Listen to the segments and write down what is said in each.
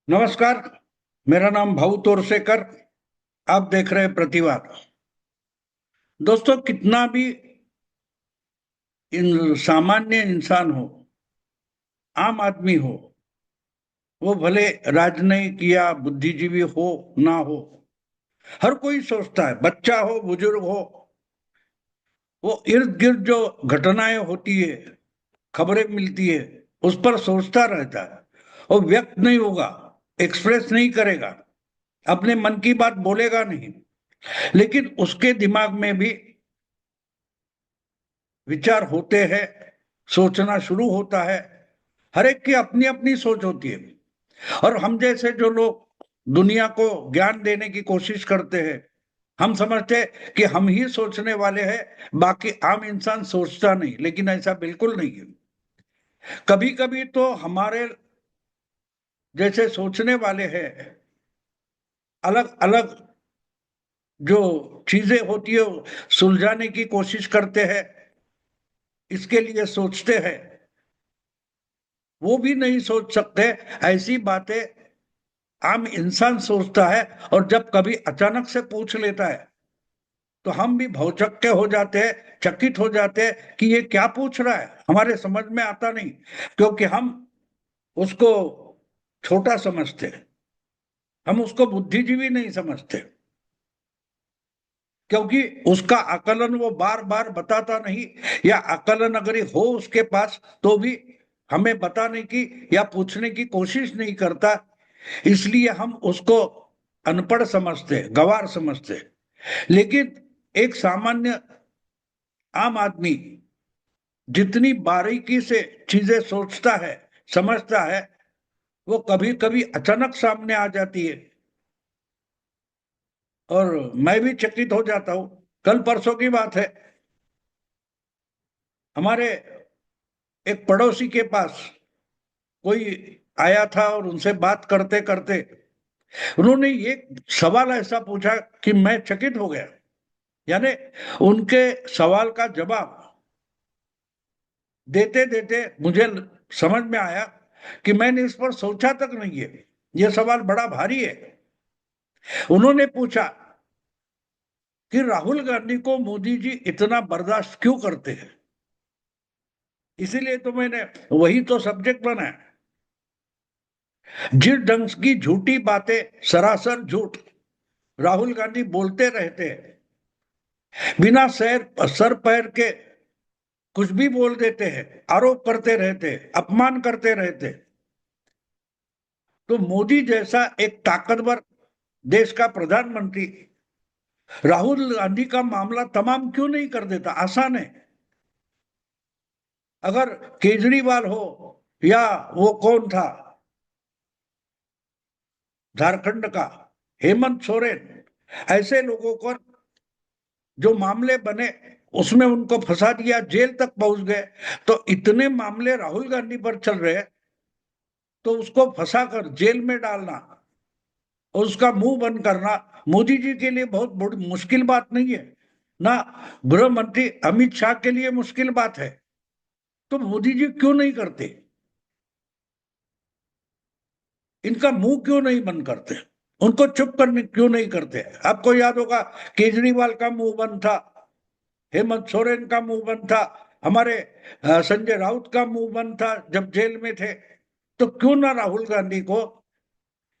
नमस्कार। मेरा नाम भाऊ तोरसेकर। आप देख रहे हैं प्रतिवाद। दोस्तों, कितना भी सामान्य इंसान हो, आम आदमी हो, वो भले राजनयिक या बुद्धिजीवी हो ना हो, हर कोई सोचता है, बच्चा हो बुजुर्ग हो, वो इर्द गिर्द जो घटनाएं होती है, खबरें मिलती है, उस पर सोचता रहता है और व्यक्त नहीं होगा, एक्सप्रेस नहीं करेगा, अपने मन की बात बोलेगा नहीं। लेकिन उसके दिमाग में भी विचार होते हैं, सोचना शुरू होता है। हर एक की अपनी अपनी सोच होती है। और हम जैसे जो लोग दुनिया को ज्ञान देने की कोशिश करते हैं, हम समझते हैं कि हम ही सोचने वाले हैं, बाकी आम इंसान सोचता नहीं। लेकिन ऐसा बिल्कुल नहीं है। कभी कभी तो हमारे जैसे सोचने वाले हैं, अलग अलग जो चीजें होती है सुलझाने की कोशिश करते हैं, इसके लिए सोचते हैं, वो भी नहीं सोच सकते। ऐसी बातें आम इंसान सोचता है। और जब कभी अचानक से पूछ लेता है तो हम भी भौचक्के हो जाते हैं, चकित हो जाते हैं कि ये क्या पूछ रहा है, हमारे समझ में आता नहीं। क्योंकि हम उसको छोटा समझते हैं, हम उसको बुद्धिजीवी नहीं समझते, क्योंकि उसका आकलन वो बार बार बताता नहीं, या आकलन अगर हो उसके पास तो भी हमें बताने की या पूछने की कोशिश नहीं करता। इसलिए हम उसको अनपढ़ समझते, गवार समझते। लेकिन एक सामान्य आम आदमी जितनी बारीकी से चीजें सोचता है, समझता है, वो कभी कभी अचानक सामने आ जाती है और मैं भी चकित हो जाता हूं। कल परसों की बात है, हमारे एक पड़ोसी के पास कोई आया था और उनसे बात करते करते उन्होंने एक सवाल ऐसा पूछा कि मैं चकित हो गया। यानी उनके सवाल का जवाब देते देते मुझे समझ में आया कि मैंने इस पर सोचा तक नहीं है, यह सवाल बड़ा भारी है। उन्होंने पूछा कि राहुल गांधी को मोदी जी इतना बर्दाश्त क्यों करते हैं। इसीलिए तो मैंने वही तो सब्जेक्ट बनाया। जिस ढंग की झूठी बातें, सरासर झूठ राहुल गांधी बोलते रहते हैं, बिना सर पैर के कुछ भी बोल देते हैं, आरोप करते रहते हैं, अपमान करते रहते हैं, तो मोदी जैसा एक ताकतवर देश का प्रधानमंत्री राहुल गांधी का मामला तमाम क्यों नहीं कर देता। आसान है। अगर केजरीवाल हो या वो कौन था झारखंड का हेमंत सोरेन, ऐसे लोगों को जो मामले बने उसमें उनको फंसा दिया, जेल तक पहुंच गए, तो इतने मामले राहुल गांधी पर चल रहे हैं, तो उसको फंसा कर जेल में डालना और उसका मुंह बंद करना मोदी जी के लिए बहुत बड़ी मुश्किल बात नहीं है ना। गृह मंत्री अमित शाह के लिए मुश्किल बात है। तो मोदी जी क्यों नहीं करते, इनका मुंह क्यों नहीं बंद करते, उनको चुप करने क्यों नहीं करते। आपको याद होगा, केजरीवाल का मुंह बंद था, हेमंत सोरेन का मुंह बंद था, हमारे संजय राउत का मुंह बंद था जब जेल में थे। तो क्यों ना राहुल गांधी को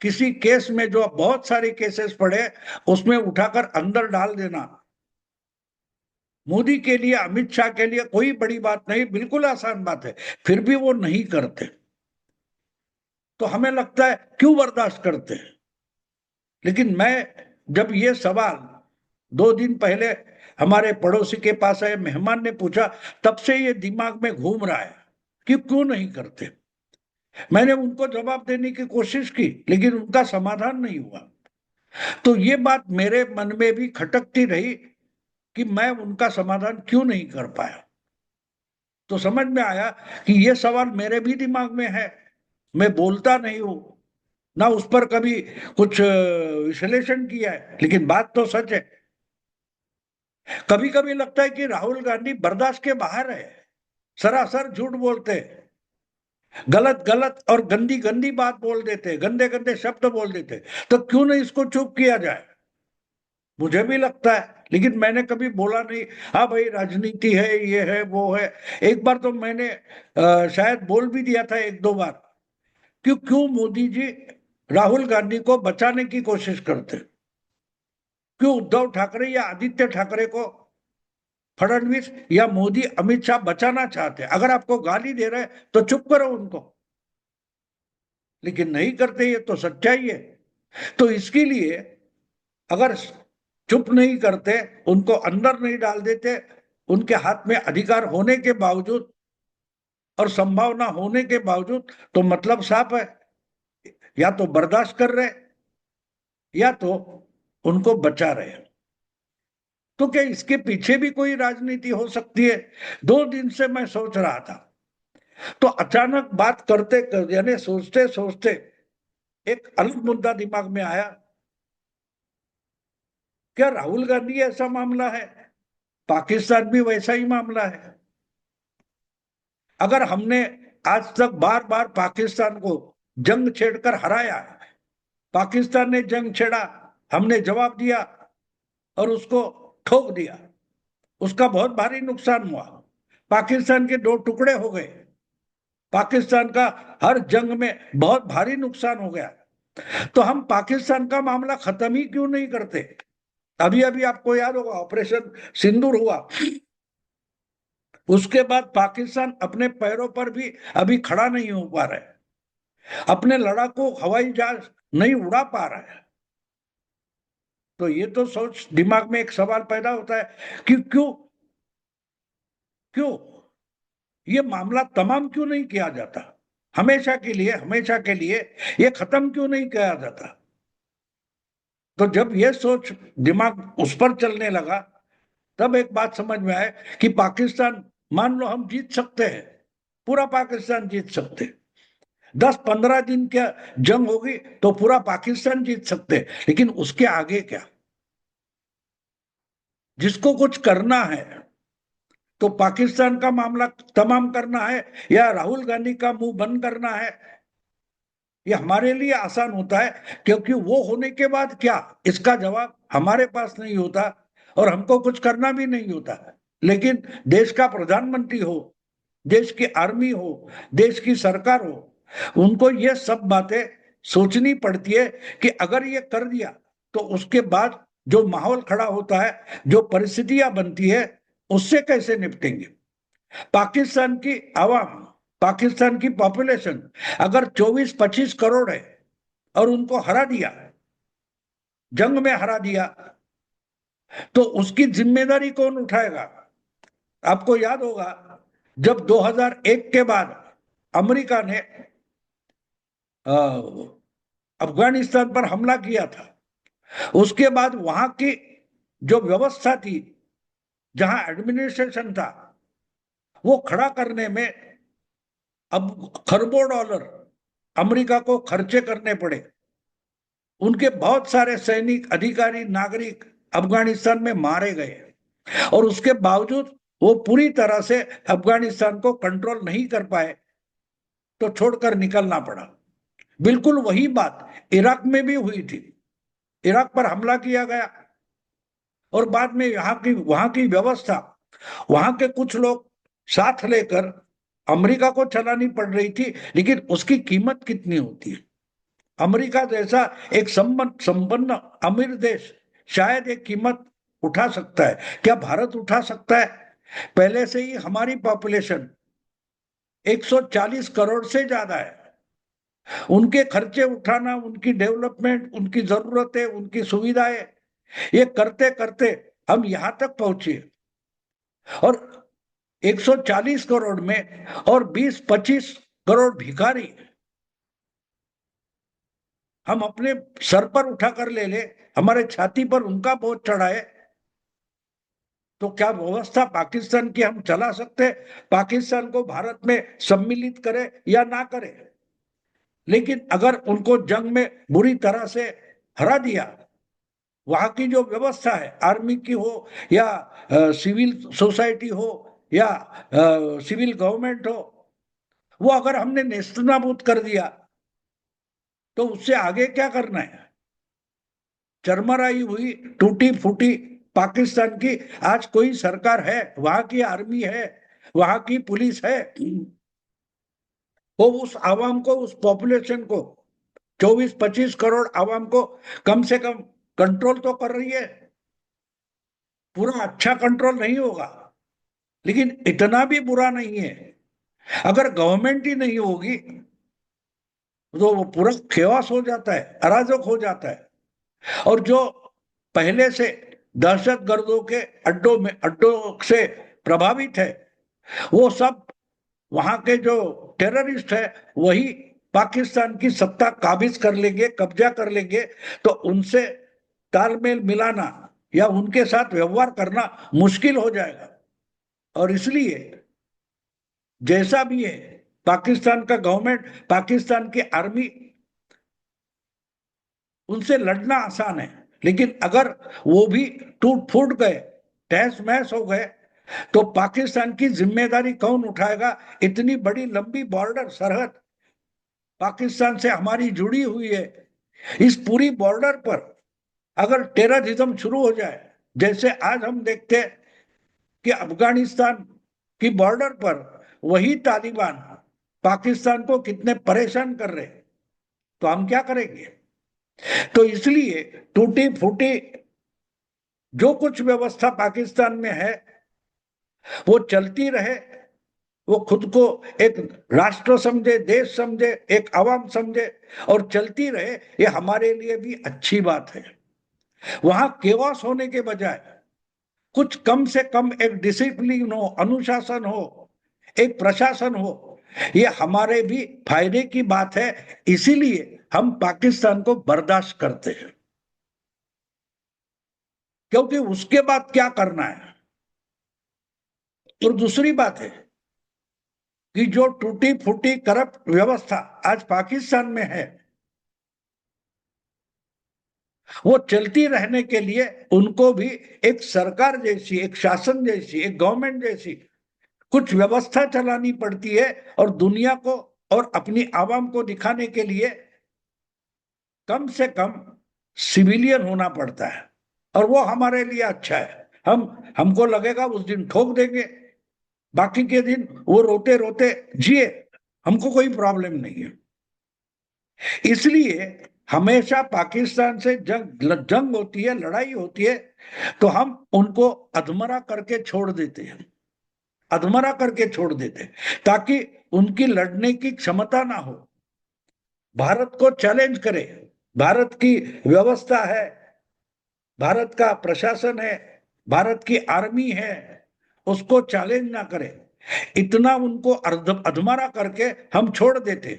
किसी केस में, जो बहुत सारे केसेस पड़े, उसमें उठाकर अंदर डाल देना। मोदी के लिए, अमित शाह के लिए कोई बड़ी बात नहीं, बिल्कुल आसान बात है। फिर भी वो नहीं करते, तो हमें लगता है क्यों बर्दाश्त करते हैं। लेकिन मैं जब ये सवाल 2 दिन पहले हमारे पड़ोसी के पास आए मेहमान ने पूछा, तब से ये दिमाग में घूम रहा है कि क्यों नहीं करते। मैंने उनको जवाब देने की कोशिश की, लेकिन उनका समाधान नहीं हुआ। तो ये बात मेरे मन में भी खटकती रही कि मैं उनका समाधान क्यों नहीं कर पाया। तो समझ में आया कि ये सवाल मेरे भी दिमाग में है, मैं बोलता नहीं हूं ना, उस पर कभी कुछ विश्लेषण किया है, लेकिन बात तो सच है। कभी कभी लगता है कि राहुल गांधी बर्दाश्त के बाहर है, सरासर झूठ बोलते हैं, गलत गलत और गंदी गंदी बात बोल देते, गंदे गंदे शब्द बोल देते, तो क्यों नहीं इसको चुप किया जाए? मुझे भी लगता है, लेकिन मैंने कभी बोला नहीं हाँ भाई राजनीति है, ये है वो है। एक बार तो मैंने शायद बोल भी दिया था एक दो बार, क्यों क्यों मोदी जी राहुल गांधी को बचाने की कोशिश करते, क्यों उद्धव ठाकरे या आदित्य ठाकरे को फडणवीस या मोदी अमित शाह बचाना चाहते हैं? अगर आपको गाली दे रहे हैं तो चुप करो उनको, लेकिन नहीं करते, ये तो सच्चाई है। तो इसके लिए अगर चुप नहीं करते, उनको अंदर नहीं डाल देते, उनके हाथ में अधिकार होने के बावजूद और संभावना होने के बावजूद, तो मतलब साफ है, या तो बर्दाश्त कर रहे या तो उनको बचा रहे। तो क्या इसके पीछे भी कोई राजनीति हो सकती है? 2 दिन से मैं सोच रहा था, तो अचानक बात करते यानी सोचते सोचते एक अलग मुद्दा दिमाग में आया। क्या राहुल गांधी ऐसा मामला है? पाकिस्तान भी वैसा ही मामला है। अगर हमने आज तक बार बार पाकिस्तान को जंग छेड़कर हराया, पाकिस्तान ने जंग छेड़ा, हमने जवाब दिया और उसको ठोक दिया, उसका बहुत भारी नुकसान हुआ, पाकिस्तान के 2 टुकड़े हो गए, पाकिस्तान का हर जंग में बहुत भारी नुकसान हो गया। तो हम पाकिस्तान का मामला खत्म ही क्यों नहीं करते? अभी अभी आपको याद होगा ऑपरेशन सिंदूर हुआ, उसके बाद पाकिस्तान अपने पैरों पर भी अभी खड़ा नहीं हो पा रहा है, अपने लड़ाकू हवाई जहाज नहीं उड़ा पा रहा है। तो ये तो सोच दिमाग में एक सवाल पैदा होता है कि क्यों क्यों ये मामला तमाम क्यों नहीं किया जाता, हमेशा के लिए ये खत्म क्यों नहीं किया जाता? तो जब ये सोच दिमाग उस पर चलने लगा, तब एक बात समझ में आए कि पाकिस्तान, मान लो हम जीत सकते हैं, पूरा पाकिस्तान जीत सकते, 10-15 दिन क्या जंग होगी तो पूरा पाकिस्तान जीत सकते, लेकिन उसके आगे क्या? जिसको कुछ करना है तो पाकिस्तान का मामला तमाम करना है या राहुल गांधी का मुंह बंद करना है, ये हमारे लिए आसान होता है, क्योंकि वो होने के बाद क्या, इसका जवाब हमारे पास नहीं होता और हमको कुछ करना भी नहीं होता। लेकिन देश का प्रधानमंत्री हो, देश की आर्मी हो, देश की सरकार हो, उनको ये सब बातें सोचनी पड़ती है कि अगर ये कर दिया तो उसके बाद जो माहौल खड़ा होता है, जो परिस्थितियां बनती है, उससे कैसे निपटेंगे। पाकिस्तान की आवाम, पाकिस्तान की पॉपुलेशन अगर 24-25 करोड़ है और उनको हरा दिया, जंग में हरा दिया, तो उसकी जिम्मेदारी कौन उठाएगा? आपको याद होगा जब 2001 के बाद अमेरिका ने अफगानिस्तान पर हमला किया था, उसके बाद वहां की जो व्यवस्था थी, जहां एडमिनिस्ट्रेशन था, वो खड़ा करने में अब खरबों डॉलर अमेरिका को खर्चे करने पड़े। उनके बहुत सारे सैनिक, अधिकारी, नागरिक अफगानिस्तान में मारे गए और उसके बावजूद वो पूरी तरह से अफगानिस्तान को कंट्रोल नहीं कर पाए, तो छोड़कर निकलना पड़ा। बिल्कुल वही बात इराक में भी हुई थी, इराक पर हमला किया गया और बाद में वहां की व्यवस्था, वहां के कुछ लोग साथ लेकर अमेरिका को चलानी पड़ रही थी, लेकिन उसकी कीमत कितनी होती है? अमेरिका जैसा एक संपन्न अमीर देश शायद एक कीमत उठा सकता है, क्या भारत उठा सकता है? पहले से ही हमारी पॉपुलेशन 140 करोड़ से ज्यादा है, उनके खर्चे उठाना, उनकी डेवलपमेंट, उनकी जरूरतें, उनकी सुविधाएं, ये करते करते हम यहां तक पहुंचे। और 140 करोड़ में और 20-25 करोड़ भिखारी हम अपने सर पर उठाकर ले हमारे छाती पर उनका बोझ चढ़ाए, तो क्या व्यवस्था पाकिस्तान की हम चला सकते? पाकिस्तान को भारत में सम्मिलित करे या ना करे, लेकिन अगर उनको जंग में बुरी तरह से हरा दिया, वहां की जो व्यवस्था है, आर्मी की हो या सिविल सोसाइटी हो या सिविल गवर्नमेंट हो, वो अगर हमने नेस्तनाबूद कर दिया तो उससे आगे क्या करना है? चरमराई हुई, टूटी फूटी पाकिस्तान की आज कोई सरकार है, वहां की आर्मी है, वहां की पुलिस है, वो उस आवाम को, उस पॉपुलेशन को, 24-25 करोड़ आवाम को कम से कम कंट्रोल तो कर रही है। पूरा अच्छा कंट्रोल नहीं होगा, लेकिन इतना भी बुरा नहीं है। अगर गवर्नमेंट ही नहीं होगी तो वो पूरा खेवास हो जाता है, अराजक हो जाता है। और जो पहले से दहशत गर्दों के अड्डों से प्रभावित है, वो सब वहां के जो टेररिस्ट है वही पाकिस्तान की सत्ता काबिज कर लेंगे, कब्जा कर लेंगे। तो उनसे तालमेल मिलाना या उनके साथ व्यवहार करना मुश्किल हो जाएगा। और इसलिए जैसा भी है, पाकिस्तान का गवर्नमेंट, पाकिस्तान की आर्मी, उनसे लड़ना आसान है, लेकिन अगर वो भी टूट फूट गए, तहस महस हो गए, तो पाकिस्तान की जिम्मेदारी कौन उठाएगा? इतनी बड़ी लंबी बॉर्डर सरहद पाकिस्तान से हमारी जुड़ी हुई है। इस पूरी बॉर्डर पर अगर टेररिज्म शुरू हो जाए, जैसे आज हम देखते हैं कि अफगानिस्तान की बॉर्डर पर वही तालिबान पाकिस्तान को कितने परेशान कर रहे, तो हम क्या करेंगे? तो इसलिए टूटी फूटी जो कुछ व्यवस्था पाकिस्तान में है वो चलती रहे। वो खुद को एक राष्ट्र समझे, देश समझे, एक आवाम समझे और चलती रहे, ये हमारे लिए भी अच्छी बात है। वहां केओस होने के बजाय कुछ कम से कम एक डिसिप्लिन हो, अनुशासन हो, एक प्रशासन हो, ये हमारे भी फायदे की बात है। इसीलिए हम पाकिस्तान को बर्दाश्त करते हैं, क्योंकि उसके बाद क्या करना है। और दूसरी बात है कि जो टूटी फूटी करप्ट व्यवस्था आज पाकिस्तान में है, वो चलती रहने के लिए उनको भी एक सरकार जैसी, एक शासन जैसी, एक गवर्नमेंट जैसी कुछ व्यवस्था चलानी पड़ती है। और दुनिया को और अपनी आवाम को दिखाने के लिए कम से कम सिविलियन होना पड़ता है। और वो हमारे लिए अच्छा है। हमको लगेगा उस दिन ठोक देंगे, बाकी के दिन वो रोते रोते जिए, हमको कोई प्रॉब्लम नहीं है। इसलिए हमेशा पाकिस्तान से जंग होती है, लड़ाई होती है, तो हम उनको अधमरा करके छोड़ देते हैं, अधमरा करके छोड़ देते हैं, ताकि उनकी लड़ने की क्षमता ना हो। भारत को चैलेंज करे, भारत की व्यवस्था है, भारत का प्रशासन है, भारत की आर्मी है, उसको चैलेंज ना करे, इतना उनको अधमरा करके हम छोड़ देते।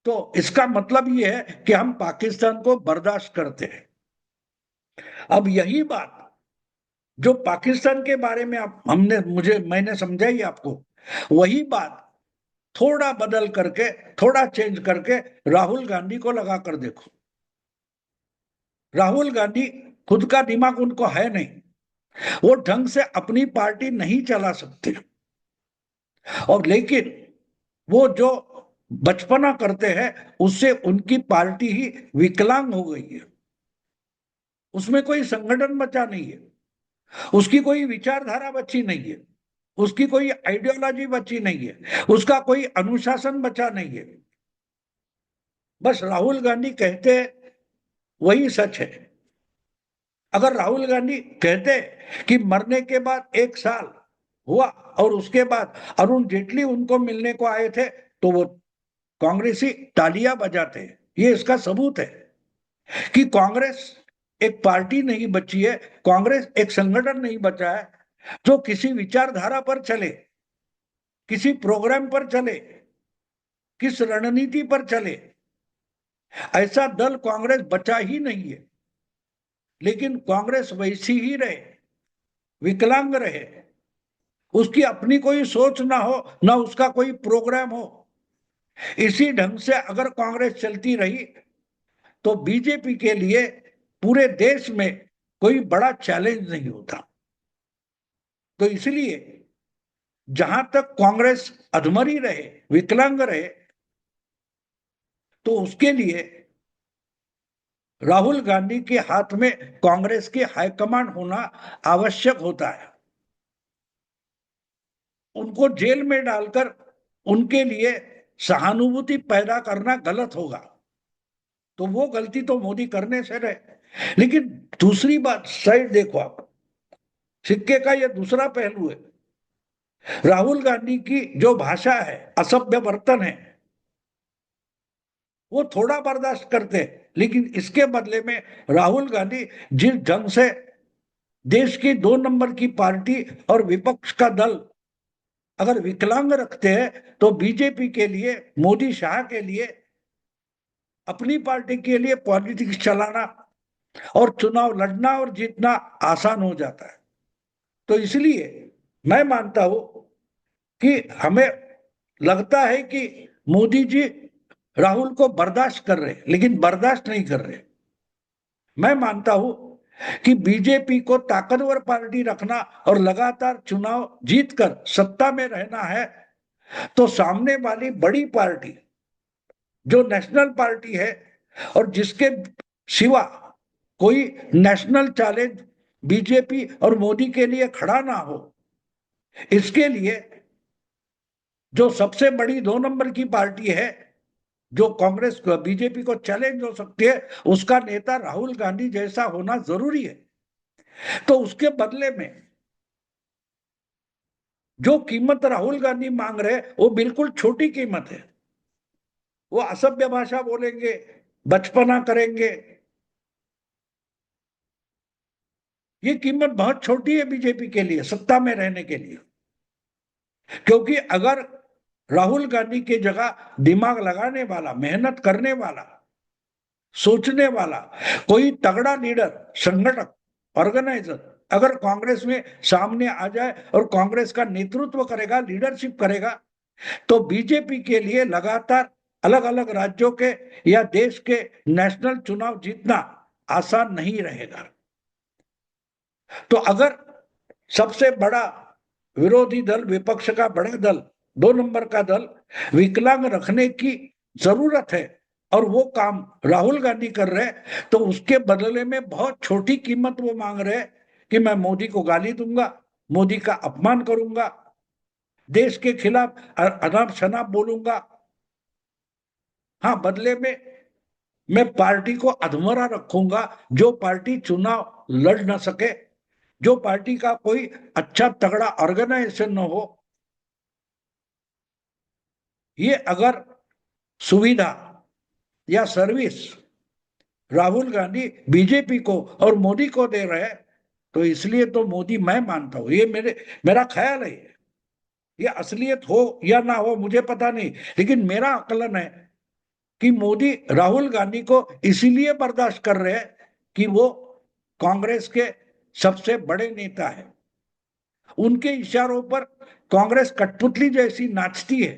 तो इसका मतलब ये है कि हम पाकिस्तान को बर्दाश्त करते हैं। अब यही बात जो पाकिस्तान के बारे में मैंने समझाई आपको, वही बात थोड़ा बदल करके, थोड़ा चेंज करके राहुल गांधी को लगा कर देखो। राहुल गांधी खुद का दिमाग उनको है नहीं, वो ढंग से अपनी पार्टी नहीं चला सकते। और लेकिन वो जो बचपना करते हैं, उससे उनकी पार्टी ही विकलांग हो गई है। उसमें कोई संगठन बचा नहीं है, उसकी कोई विचारधारा बची नहीं है, उसकी कोई आइडियोलॉजी बची नहीं है, उसका कोई अनुशासन बचा नहीं है। बस राहुल गांधी कहते वही सच है। अगर राहुल गांधी कहते कि मरने के बाद 1 साल हुआ और उसके बाद अरुण जेटली उनको मिलने को आए थे, तो वो कांग्रेसी तालियां बजाते। ये इसका सबूत है कि कांग्रेस एक पार्टी नहीं बची है, कांग्रेस एक संगठन नहीं बचा है जो किसी विचारधारा पर चले, किसी प्रोग्राम पर चले, किस रणनीति पर चले। ऐसा दल कांग्रेस बचा ही नहीं है। लेकिन कांग्रेस वैसी ही रहे, विकलांग रहे, उसकी अपनी कोई सोच ना हो, ना उसका कोई प्रोग्राम हो। इसी ढंग से अगर कांग्रेस चलती रही तो बीजेपी के लिए पूरे देश में कोई बड़ा चैलेंज नहीं होता। तो इसलिए जहां तक कांग्रेस अधमरी रहे, विकलांग रहे, तो उसके लिए राहुल गांधी के हाथ में कांग्रेस की हाईकमान होना आवश्यक होता है। उनको जेल में डालकर उनके लिए सहानुभूति पैदा करना गलत होगा, तो वो गलती तो मोदी करने से रहे। लेकिन दूसरी बात साइड देखो आप, सिक्के का ये दूसरा पहलू है। राहुल गांधी की जो भाषा है, असभ्य बर्तन है, वो थोड़ा बर्दाश्त करते हैं, लेकिन इसके बदले में राहुल गांधी जिस ढंग से देश की 2 नंबर की पार्टी और विपक्ष का दल अगर विकलांग रखते हैं, तो बीजेपी के लिए, मोदी शाह के लिए, अपनी पार्टी के लिए पॉलिटिक्स चलाना और चुनाव लड़ना और जीतना आसान हो जाता है। तो इसलिए मैं मानता हूं कि हमें लगता है कि मोदी जी राहुल को बर्दाश्त कर रहे, लेकिन बर्दाश्त नहीं कर रहे। मैं मानता हूं कि बीजेपी को ताकतवर पार्टी रखना और लगातार चुनाव जीतकर सत्ता में रहना है, तो सामने वाली बड़ी पार्टी जो नेशनल पार्टी है और जिसके सिवा कोई नेशनल चैलेंज बीजेपी और मोदी के लिए खड़ा ना हो, इसके लिए जो सबसे बड़ी 2 नंबर की पार्टी है, जो कांग्रेस को, बीजेपी को चैलेंज हो सकती है, उसका नेता राहुल गांधी जैसा होना जरूरी है। तो उसके बदले में जो कीमत राहुल गांधी मांग रहे, वो बिल्कुल छोटी कीमत है। वो असभ्य भाषा बोलेंगे, बचपना करेंगे, ये कीमत बहुत छोटी है बीजेपी के लिए सत्ता में रहने के लिए। क्योंकि अगर राहुल गांधी की जगह दिमाग लगाने वाला, मेहनत करने वाला, सोचने वाला कोई तगड़ा लीडर, संगठक, ऑर्गेनाइजर अगर कांग्रेस में सामने आ जाए और कांग्रेस का नेतृत्व करेगा, लीडरशिप करेगा, तो बीजेपी के लिए लगातार अलग अलग राज्यों के या देश के नेशनल चुनाव जीतना आसान नहीं रहेगा। तो अगर सबसे बड़ा विरोधी दल, विपक्ष का बड़ा दल, 2 नंबर का दल विकलांग रखने की जरूरत है और वो काम राहुल गांधी कर रहे हैं, तो उसके बदले में बहुत छोटी कीमत वो मांग रहे हैं कि मैं मोदी को गाली दूंगा, मोदी का अपमान करूंगा, देश के खिलाफ अनाप शनाप बोलूंगा। हाँ, बदले में मैं पार्टी को अधमरा रखूंगा, जो पार्टी चुनाव लड़ ना सके, जो पार्टी का कोई अच्छा तगड़ा ऑर्गेनाइजेशन न हो। ये अगर सुविधा या सर्विस राहुल गांधी बीजेपी को और मोदी को दे रहे हैं, तो इसलिए तो मोदी, मैं मानता हूं, ये मेरा ख्याल है, ये असलियत हो या ना हो मुझे पता नहीं, लेकिन मेरा आकलन है कि मोदी राहुल गांधी को इसीलिए बर्दाश्त कर रहे हैं कि वो कांग्रेस के सबसे बड़े नेता है। उनके इशारों पर कांग्रेस कठपुतली जैसी नाचती है।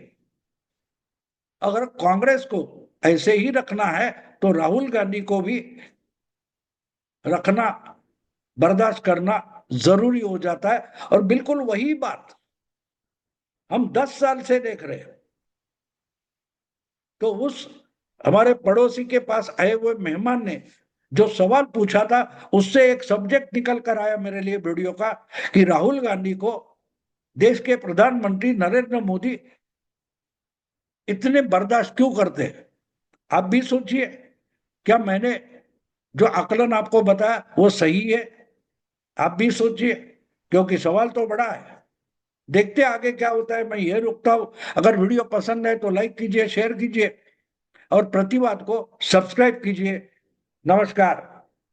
अगर कांग्रेस को ऐसे ही रखना है, तो राहुल गांधी को भी रखना, बर्दाश्त करना जरूरी हो जाता है। और बिल्कुल वही बात हम 10 साल से देख रहे हैं। तो उस हमारे पड़ोसी के पास आए हुए मेहमान ने जो सवाल पूछा था, उससे एक सब्जेक्ट निकल कर आया मेरे लिए वीडियो का, कि राहुल गांधी को देश के प्रधानमंत्री नरेंद्र मोदी इतने बर्दाश्त क्यों करते हैं। आप भी सोचिए, क्या मैंने जो आकलन आपको बताया वो सही है? आप भी सोचिए, क्योंकि सवाल तो बड़ा है। देखते आगे क्या होता है। मैं ये रुकता हूं। अगर वीडियो पसंद है तो लाइक कीजिए, शेयर कीजिए और प्रतिवाद को सब्सक्राइब कीजिए। नमस्कार।